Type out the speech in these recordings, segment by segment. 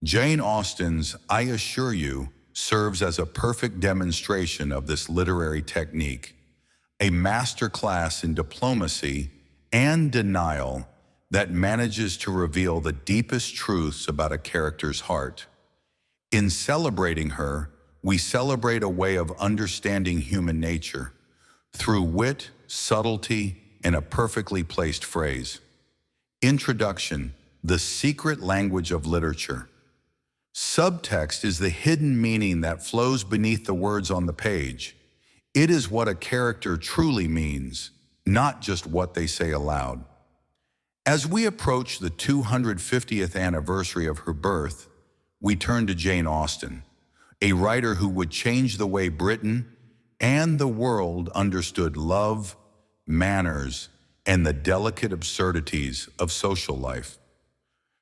Jane Austen's I Assure You serves as a perfect demonstration of this literary technique, a masterclass in diplomacy and denial that manages to reveal the deepest truths about a character's heart. In celebrating her, we celebrate a way of understanding human nature through wit, subtlety, and a perfectly placed phrase. Introduction: the secret language of literature. Subtext is the hidden meaning that flows beneath the words on the page. It is what a character truly means, not just what they say aloud. As we approach the 250th anniversary of her birth, we turn to Jane Austen, a writer who would change the way Britain and the world understood love, manners, and the delicate absurdities of social life.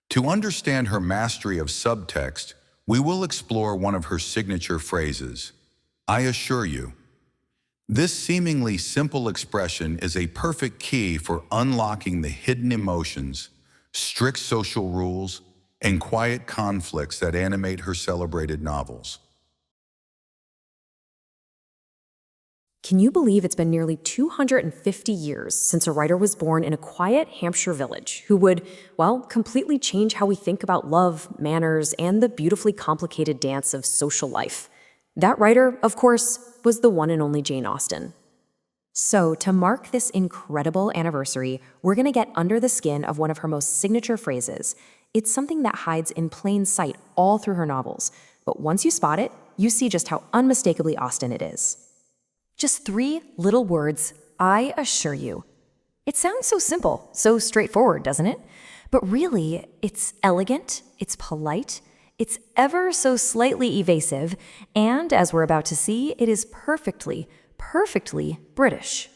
To understand her mastery of subtext, we will explore one of her signature phrases, I assure you. This seemingly simple expression is a perfect key for unlocking the hidden emotions, strict social rules, and quiet conflicts that animate her celebrated novels. Can you believe it's been nearly 250 years since a writer was born in a quiet Hampshire village who would, well, completely change how we think about love, manners, and the beautifully complicated dance of social life? That writer, of course, was the one and only Jane Austen. So, to mark this incredible anniversary, we're going to get under the skin of one of her most signature phrases. It's something that hides in plain sight all through her novels, but once you spot it, you see just how unmistakably Austen it is. Just 3 little words, I assure you. It sounds so simple, so straightforward, doesn't it? But really, it's elegant, it's polite, it's ever so slightly evasive, and as we're about to see, it is perfectly British.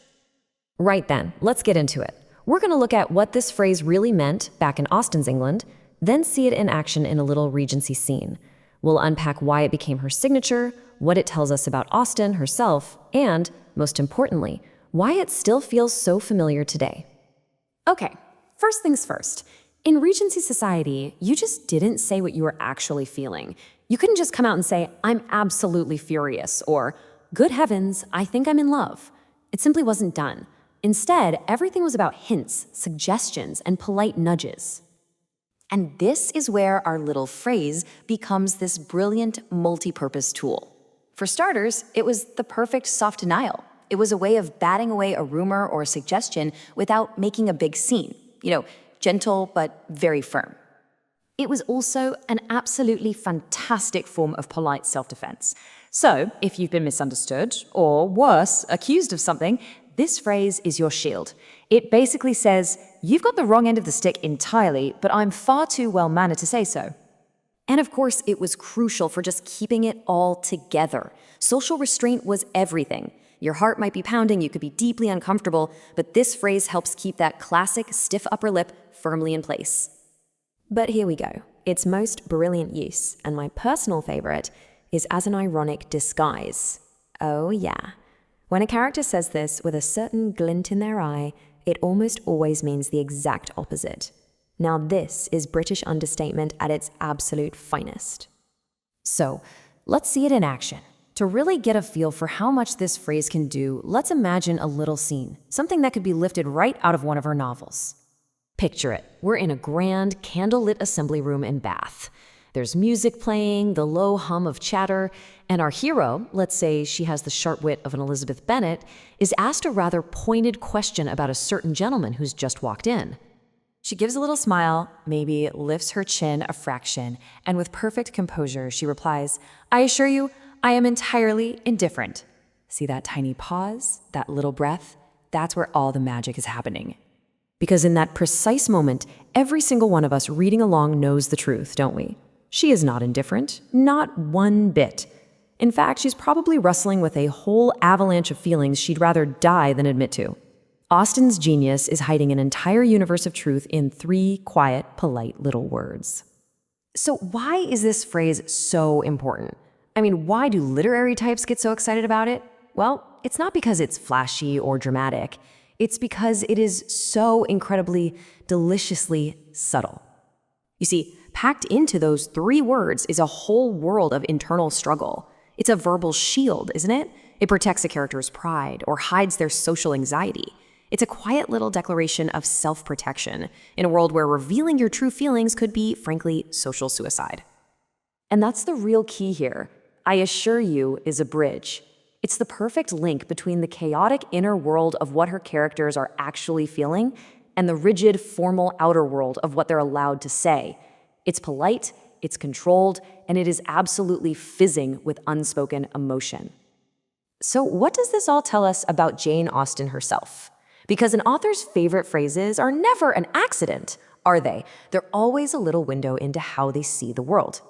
Right then, let's get into it. We're going to look at what this phrase really meant back in Austen's England, then see it in action in a little Regency scene. We'll unpack why it became her signature, what it tells us about Austen herself, and, most importantly, why it still feels so familiar today. Okay, first things first. In Regency society, you just didn't say what you were actually feeling. You couldn't just come out and say, I'm absolutely furious, or, good heavens, I think I'm in love. It simply wasn't done. Instead, everything was about hints, suggestions, and polite nudges. And this is where our little phrase becomes this brilliant multi-purpose tool. For starters, it was the perfect soft denial. It was a way of batting away a rumor or a suggestion without making a big scene. Gentle but very firm. It was also an absolutely fantastic form of polite self-defense. So, if you've been misunderstood, or worse, accused of something, this phrase is your shield. It basically says, you've got the wrong end of the stick entirely, but I'm far too well-mannered to say so. And of course, it was crucial for just keeping it all together. Social restraint was everything. Your heart might be pounding, you could be deeply uncomfortable, but this phrase helps keep that classic stiff upper lip firmly in place. But here we go. Its most brilliant use, and my personal favorite, is as an ironic disguise. Oh yeah. When a character says this with a certain glint in their eye, it almost always means the exact opposite. Now this is British understatement at its absolute finest. So, let's see it in action. To really get a feel for how much this phrase can do, let's imagine a little scene, something that could be lifted right out of one of her novels. Picture it. We're in a grand, candlelit assembly room in Bath. There's music playing, the low hum of chatter, and our hero, let's say she has the sharp wit of an Elizabeth Bennet, is asked a rather pointed question about a certain gentleman who's just walked in. She gives a little smile, maybe lifts her chin a fraction, and with perfect composure, she replies, I assure you, I am entirely indifferent. See that tiny pause, that little breath? That's where all the magic is happening. Because in that precise moment, every single one of us reading along knows the truth, don't we? She is not indifferent, not one bit. In fact, she's probably wrestling with a whole avalanche of feelings she'd rather die than admit to. Austen's genius is hiding an entire universe of truth in 3 quiet, polite little words. So why is this phrase so important? Why do literary types get so excited about it? Well, it's not because it's flashy or dramatic. It's because it is so incredibly, deliciously subtle. You see, Packed into those 3 words is a whole world of internal struggle. It's a verbal shield, isn't it? It protects a character's pride or hides their social anxiety. It's a quiet little declaration of self-protection in a world where revealing your true feelings could be, frankly, social suicide. And that's the real key here. I assure you is a bridge. It's the perfect link between the chaotic inner world of what her characters are actually feeling and the rigid, formal outer world of what they're allowed to say. It's polite, it's controlled, and it is absolutely fizzing with unspoken emotion. So what does this all tell us about Jane Austen herself? Because an author's favorite phrases are never an accident, are they? They're always a little window into how they see the world.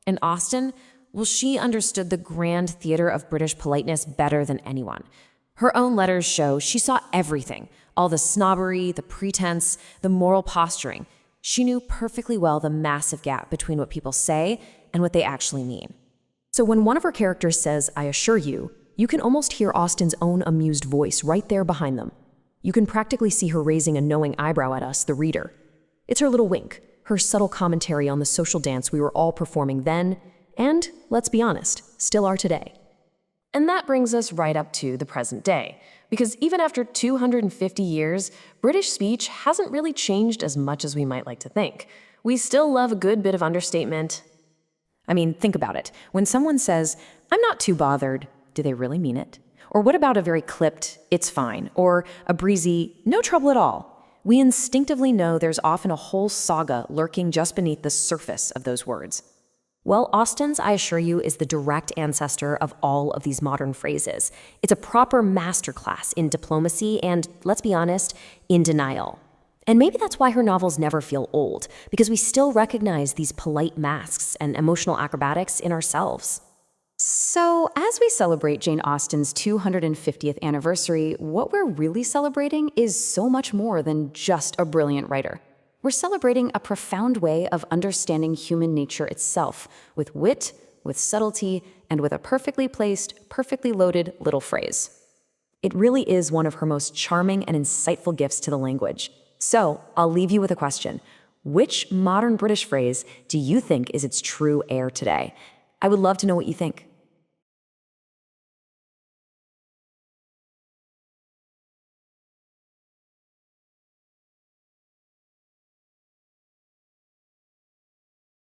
And Austen, well, she understood the grand theater of British politeness better than anyone. Her own letters show she saw everything, all the snobbery, the pretense, the moral posturing. She knew perfectly well the massive gap between what people say and what they actually mean. So when one of her characters says, "I assure you," you can almost hear Austen's own amused voice right there behind them. You can practically see her raising a knowing eyebrow at us, the reader. It's her little wink, her subtle commentary on the social dance we were all performing then, and, let's be honest, still are today. And that brings us right up to the present day, because even after 250 years, British speech hasn't really changed as much as we might like to think. We still love a good bit of understatement. I mean, think about it. When someone says, "I'm not too bothered," do they really mean it? Or what about a very clipped, "It's fine," or a breezy, "No trouble at all"? We instinctively know there's often a whole saga lurking just beneath the surface of those words. Well, Austen's, I assure you, is the direct ancestor of all of these modern phrases. It's a proper masterclass in diplomacy and, let's be honest, in denial. And maybe that's why her novels never feel old, because we still recognize these polite masks and emotional acrobatics in ourselves. So, as we celebrate Jane Austen's 250th anniversary, what we're really celebrating is so much more than just a brilliant writer. We're celebrating a profound way of understanding human nature itself, with wit, with subtlety, and with a perfectly placed, perfectly loaded little phrase. It really is one of her most charming and insightful gifts to the language. So, I'll leave you with a question. Which modern British phrase do you think is its true heir today? I would love to know what you think.